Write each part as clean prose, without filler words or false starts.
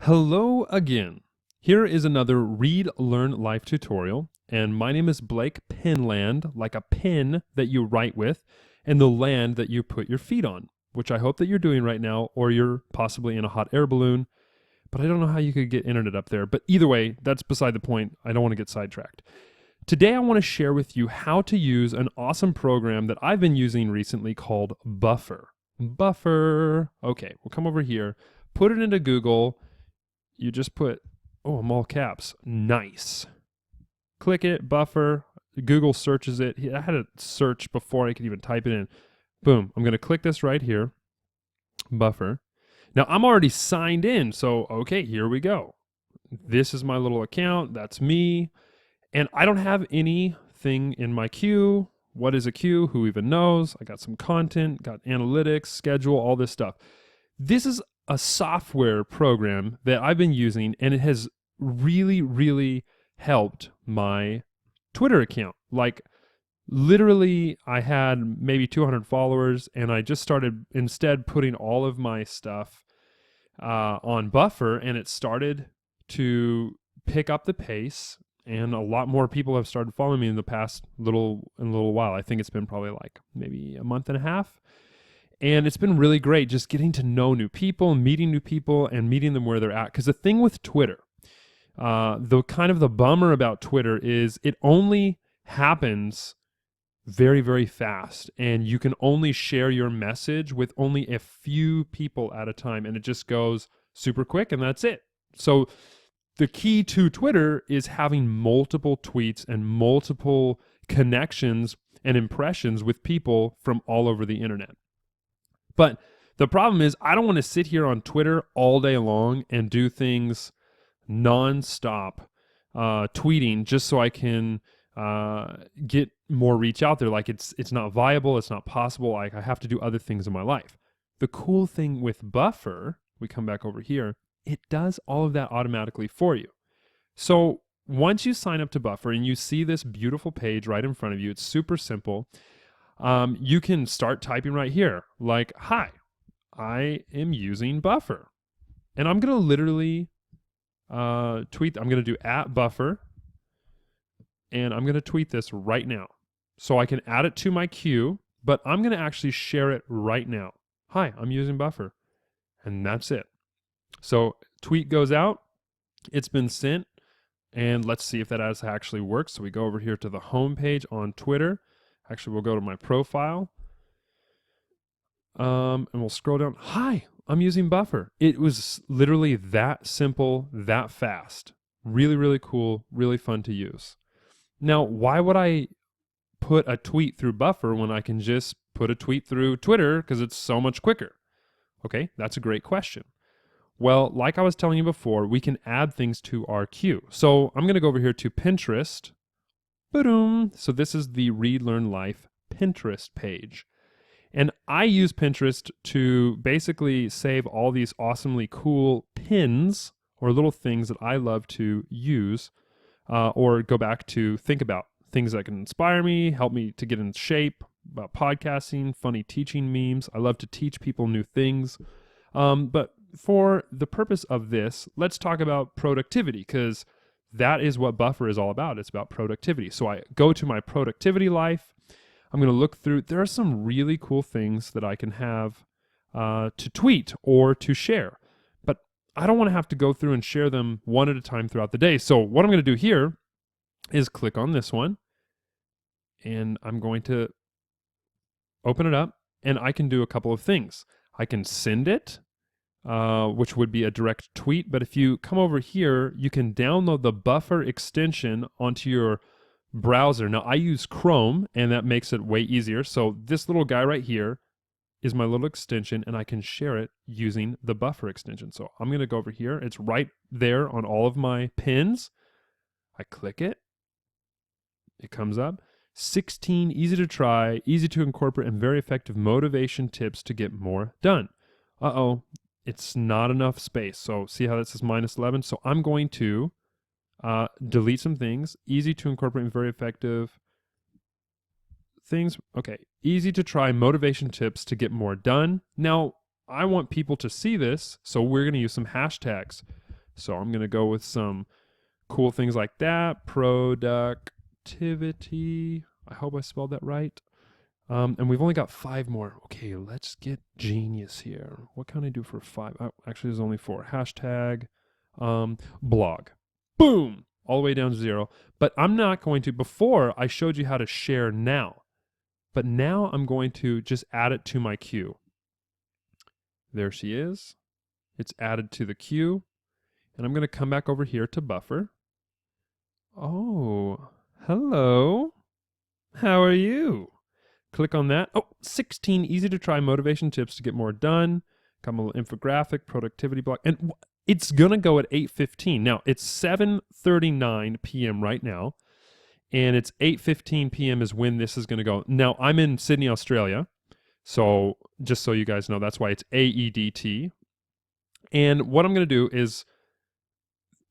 Hello again. Here is another Read, Learn, Life tutorial, and my name is Blake Penland, like a pen that you write with, and the land that you put your feet on, which I hope that you're doing right now, or you're possibly in a hot air balloon, but I don't know how you could get internet up there. But either way, that's beside the point. I don't want to get sidetracked. Today I want to share with you how to use an awesome program that I've been using recently called Buffer. Buffer. Okay, we'll come over here, put it into Google. You just put, I'm all caps, nice. Click it, Buffer. Google searches it. I had to search before I could even type it in. Boom, I'm going to click this right here, Buffer. Now I'm already signed in, so okay, here we go. This is my little account, that's me, and I don't have anything in my queue. What is a queue? Who even knows? I got some content, got analytics, schedule, all this stuff. This is a software program that I've been using, and it has really helped my Twitter account. Like, literally, I had maybe 200 followers, and I just started instead putting all of my stuff on Buffer, and it started to pick up the pace, and a lot more people have started following me in the past little while. I think it's been probably like maybe a month and a half. And it's been really great just getting to know new people, meeting new people, and meeting them where they're at. Because the thing with Twitter, the bummer about Twitter is it only happens very fast. And you can only share your message with only a few people at a time. And it just goes super quick, and that's it. So the key to Twitter is having multiple tweets and multiple connections and impressions with people from all over the internet. But the problem is I don't want to sit here on Twitter all day long and do things nonstop, tweeting just so I can get more reach out there. Like it's not viable, it's not possible. Like I have to do other things in my life. The cool thing with Buffer, we come back over here, it does all of that automatically for you. So once you sign up to Buffer and you see this beautiful page right in front of you, it's super simple. You can start typing right here, like, hi, I am using Buffer. And I'm going to literally tweet. I'm going to do @Buffer, and I'm going to tweet this right now. So I can add it to my queue, but I'm going to actually share it right now. Hi, I'm using Buffer. And that's it. So tweet goes out. It's been sent. And let's see if that actually works. So we go over here to the home page on Twitter. Actually, we'll go to my profile, and we'll scroll down. Hi, I'm using Buffer. It was literally that simple, that fast. Really cool, really fun to use. Now, why would I put a tweet through Buffer when I can just put a tweet through Twitter because it's so much quicker? Okay, that's a great question. Well, like I was telling you before, we can add things to our queue. So I'm going to go over here to Pinterest. Boom. So this is the Read, Learn, Life Pinterest page. And I use Pinterest to basically save all these awesomely cool pins or little things that I love to use or go back to think about. Things that can inspire me, help me to get in shape, about podcasting, funny teaching memes. I love to teach people new things. But for the purpose of this, let's talk about productivity, because that is what Buffer is all about. It's about productivity. So I go to my productivity life. I'm going to look through. There are some really cool things that I can have to tweet or to share. But I don't want to have to go through and share them one at a time throughout the day. So what I'm going to do here is click on this one. And I'm going to open it up. And I can do a couple of things. I can send it, which would be a direct tweet. But if you come over here, you can download the Buffer extension onto your browser. Now, I use Chrome, and that makes it way easier. So this little guy right here is my little extension, and I can share it using the Buffer extension. So I'm going to go over here. It's right there on all of my pins. I click it. It comes up. 16 easy to try, easy to incorporate, and very effective motivation tips to get more done. It's not enough space. So see how that says -11? So I'm going to delete some things. Easy to incorporate and very effective things. Okay, easy to try motivation tips to get more done. Now, I want people to see this, so we're going to use some hashtags. So I'm going to go with some cool things like that. Productivity. I hope I spelled that right. And we've only got 5 more. Okay, let's get genius here. What can I do for 5? Oh, actually, there's only 4. Hashtag blog. Boom! All the way down to 0. But I'm not going to, before I showed you how to share now. But now I'm going to just add it to my queue. There she is. It's added to the queue. And I'm going to come back over here to buffer. Oh, hello. How are you? Click on that. Oh, 16 easy to try motivation tips to get more done. Come a little infographic, productivity block. And it's going to go at 8:15. Now, it's 7:39 p.m. right now. And it's 8:15 p.m. is when this is going to go. Now, I'm in Sydney, Australia. So just so you guys know, that's why it's AEDT. And what I'm going to do is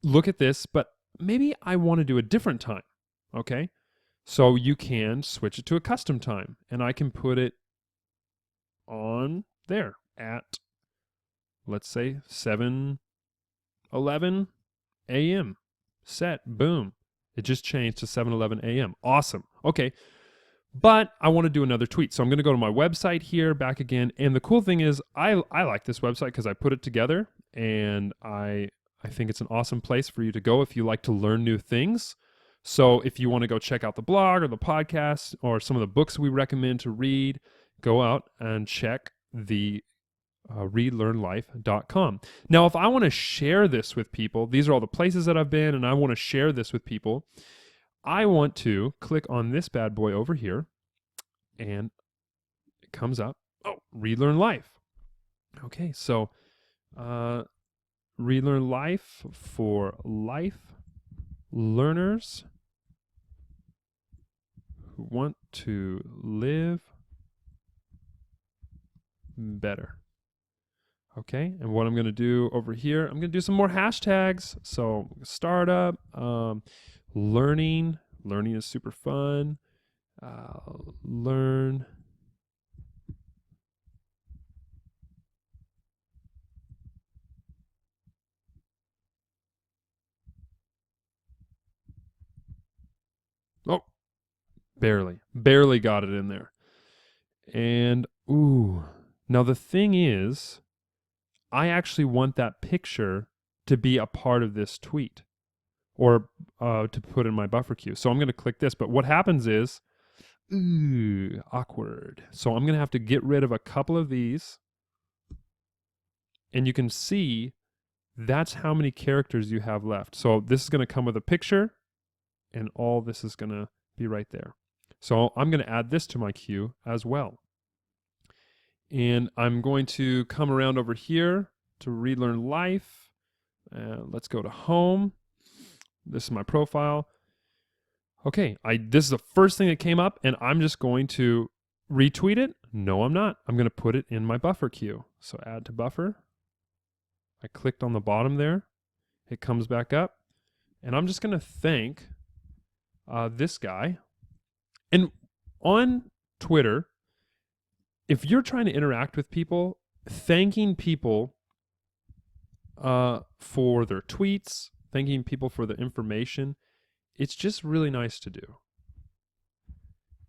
look at this, but maybe I want to do a different time. Okay? So you can switch it to a custom time, and I can put it on there at, let's say, 7:11 a.m. Set. Boom. It just changed to 7:11 a.m. Awesome. Okay. But I want to do another tweet. So I'm going to go to my website here, back again. And the cool thing is I like this website because I put it together, and I think it's an awesome place for you to go if you like to learn new things. So if you want to go check out the blog or the podcast or some of the books we recommend to read, go out and check the readlearnlife.com. Now, if I want to share this with people, these are all the places that I've been, and I want to share this with people, I want to click on this bad boy over here, and it comes up. Oh, Read Learn Life. Okay, so Read Learn Life for life learners who want to live better. Okay, and what I'm going to do over here, I'm going to do some more hashtags. So startup, learning is super fun. Learn. Oh, barely got it in there. And, ooh, now the thing is, I actually want that picture to be a part of this tweet or to put in my buffer queue. So I'm going to click this. But what happens is, ooh, awkward. So I'm going to have to get rid of a couple of these. And you can see that's how many characters you have left. So this is going to come with a picture, and all this is going to be right there. So I'm going to add this to my queue as well. And I'm going to come around over here to Read Learn Life. Let's go to home. This is my profile. Okay, this is the first thing that came up, and I'm just going to retweet it. No, I'm not. I'm going to put it in my buffer queue. So add to buffer. I clicked on the bottom there. It comes back up. And I'm just going to thank this guy. And on Twitter, if you're trying to interact with people, thanking people for their tweets, thanking people for the information, it's just really nice to do.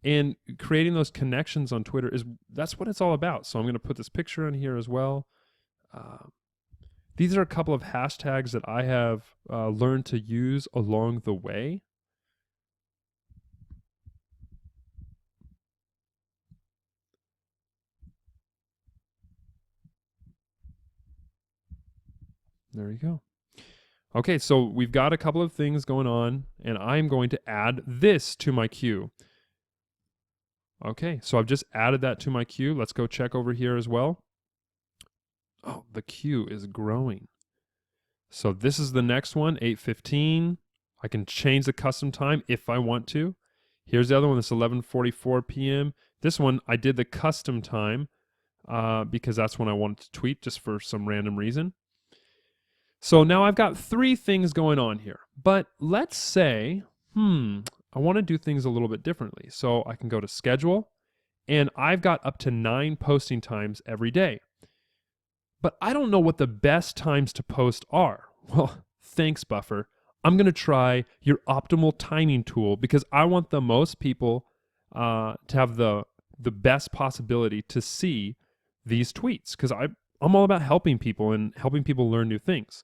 And creating those connections on Twitter, that's what it's all about. So I'm going to put this picture on here as well. These are a couple of hashtags that I have learned to use along the way. There you go. Okay, so we've got a couple of things going on, and I'm going to add this to my queue. Okay, so I've just added that to my queue. Let's go check over here as well. Oh, the queue is growing. So this is the next one, 8:15. I can change the custom time if I want to. Here's the other one, this 11:44 p.m. This one, I did the custom time because that's when I wanted to tweet just for some random reason. So now I've got 3 things going on here. But let's say, I want to do things a little bit differently. So I can go to schedule, and I've got up to 9 posting times every day. But I don't know what the best times to post are. Well, thanks, Buffer. I'm going to try your optimal timing tool because I want the most people to have the best possibility to see these tweets because I'm all about helping people and helping people learn new things.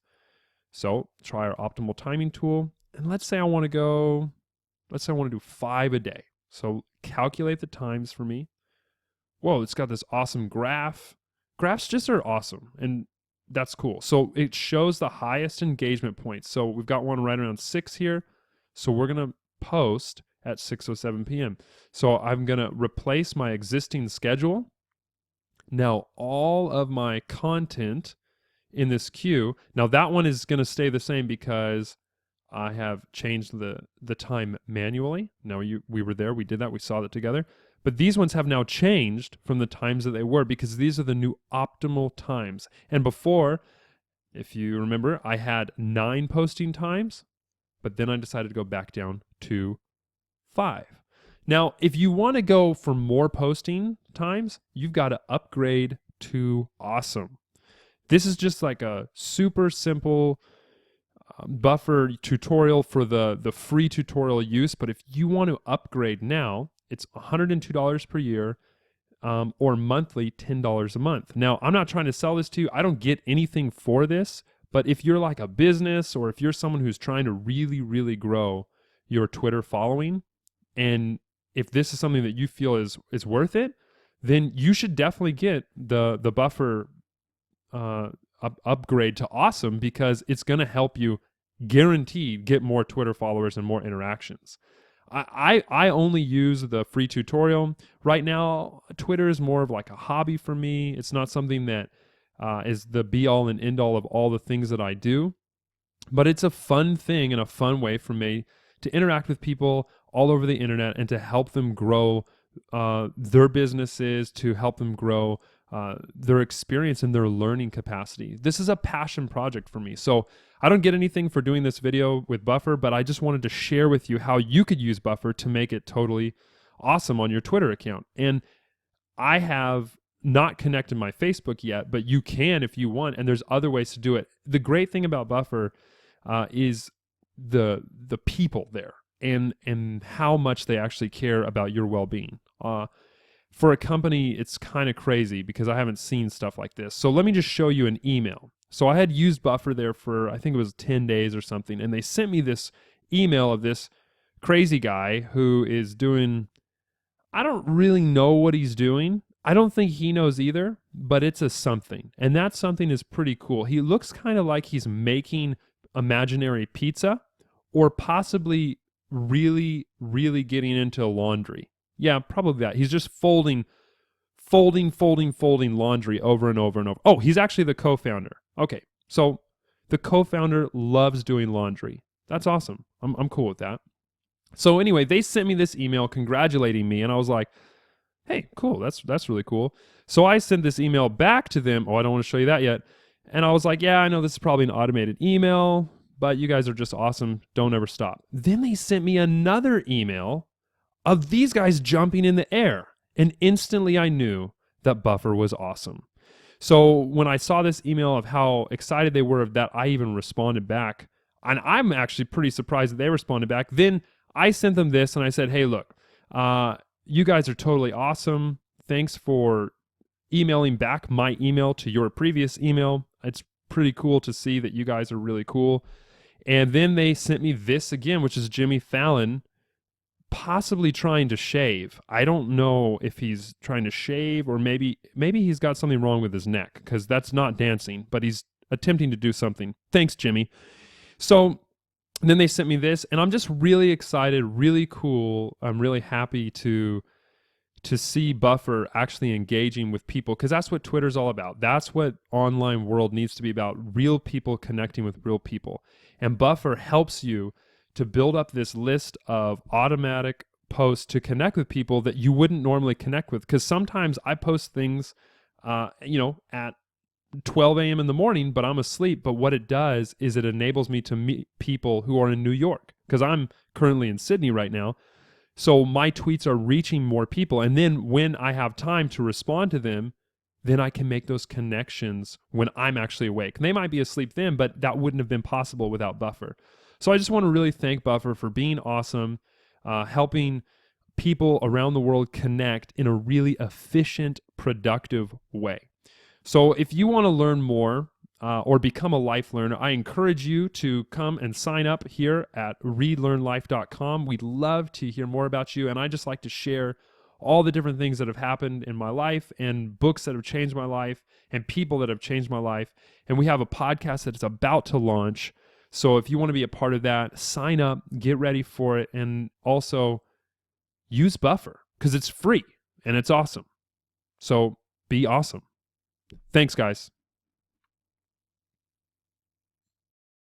So try our optimal timing tool. And let's say I want to do 5 a day. So calculate the times for me. Whoa, it's got this awesome graph. Graphs just are awesome. And that's cool. So it shows the highest engagement points. So we've got one right around 6 here. So we're going to post at 6:07 p.m. So I'm going to replace my existing schedule. Now all of my content in this queue, now that one is going to stay the same because I have changed the time manually. Now we were there, we did that, we saw that together. But these ones have now changed from the times that they were because these are the new optimal times. And before, if you remember, I had 9 posting times, but then I decided to go back down to 5. Now, if you want to go for more posting times, you've got to upgrade to awesome. This is just like a super simple Buffer tutorial for the free tutorial use. But if you want to upgrade now, it's $102 per year or monthly $10 a month. Now, I'm not trying to sell this to you. I don't get anything for this. But if you're like a business or if you're someone who's trying to really, really grow your Twitter following, and if this is something that you feel is worth it, then you should definitely get the Buffer upgrade to awesome because it's going to help you guaranteed get more Twitter followers and more interactions. I only use the free tutorial. Right now, Twitter is more of like a hobby for me. It's not something that is the be-all and end-all of all the things that I do. But it's a fun thing and a fun way for me to interact with people all over the internet and to help them grow their businesses, to help them grow their experience and their learning capacity. This is a passion project for me. So I don't get anything for doing this video with Buffer, but I just wanted to share with you how you could use Buffer to make it totally awesome on your Twitter account. And I have not connected my Facebook yet, but you can if you want, and there's other ways to do it. The great thing about Buffer is the people there and how much they actually care about your well-being. For a company, it's kind of crazy because I haven't seen stuff like this. So let me just show you an email. So I had used Buffer there for, I think it was 10 days or something, and they sent me this email of this crazy guy who is doing, I don't really know what he's doing. I don't think he knows either, but it's a something. And that something is pretty cool. He looks kind of like he's making imaginary pizza or possibly really, really getting into laundry. Yeah, probably that. He's just folding laundry over and over and over. Oh, he's actually the co-founder. Okay, so the co-founder loves doing laundry. That's awesome. I'm cool with that. So anyway, they sent me this email congratulating me, and I was like, hey, cool, that's really cool. So I sent this email back to them. Oh, I don't want to show you that yet. And I was like, yeah, I know this is probably an automated email, but you guys are just awesome. Don't ever stop. Then they sent me another email of these guys jumping in the air. And instantly I knew that Buffer was awesome. So when I saw this email of how excited they were of that, I even responded back. And I'm actually pretty surprised that they responded back. Then I sent them this and I said, hey, look, you guys are totally awesome. Thanks for emailing back my email to your previous email. It's pretty cool to see that you guys are really cool. And then they sent me this again, which is Jimmy Fallon possibly trying to shave. I don't know if he's trying to shave or maybe he's got something wrong with his neck because that's not dancing, but he's attempting to do something. Thanks, Jimmy. So then they sent me this, and I'm just really excited, really cool. I'm really happy to see Buffer actually engaging with people because that's what Twitter's all about. That's what online world needs to be about, real people connecting with real people. And Buffer helps you to build up this list of automatic posts to connect with people that you wouldn't normally connect with. Because sometimes I post things, at 12 a.m. in the morning, but I'm asleep. But what it does is it enables me to meet people who are in New York because I'm currently in Sydney right now. So my tweets are reaching more people. And then when I have time to respond to them, then I can make those connections when I'm actually awake. And they might be asleep then, but that wouldn't have been possible without Buffer. So I just want to really thank Buffer for being awesome, helping people around the world connect in a really efficient, productive way. So if you want to learn more or become a life learner, I encourage you to come and sign up here at readlearnlife.com. We'd love to hear more about you, and I just like to share all the different things that have happened in my life and books that have changed my life and people that have changed my life. And we have a podcast that is about to launch. So if you want to be a part of that, sign up, get ready for it, and also use Buffer because it's free and it's awesome. So be awesome. Thanks, guys.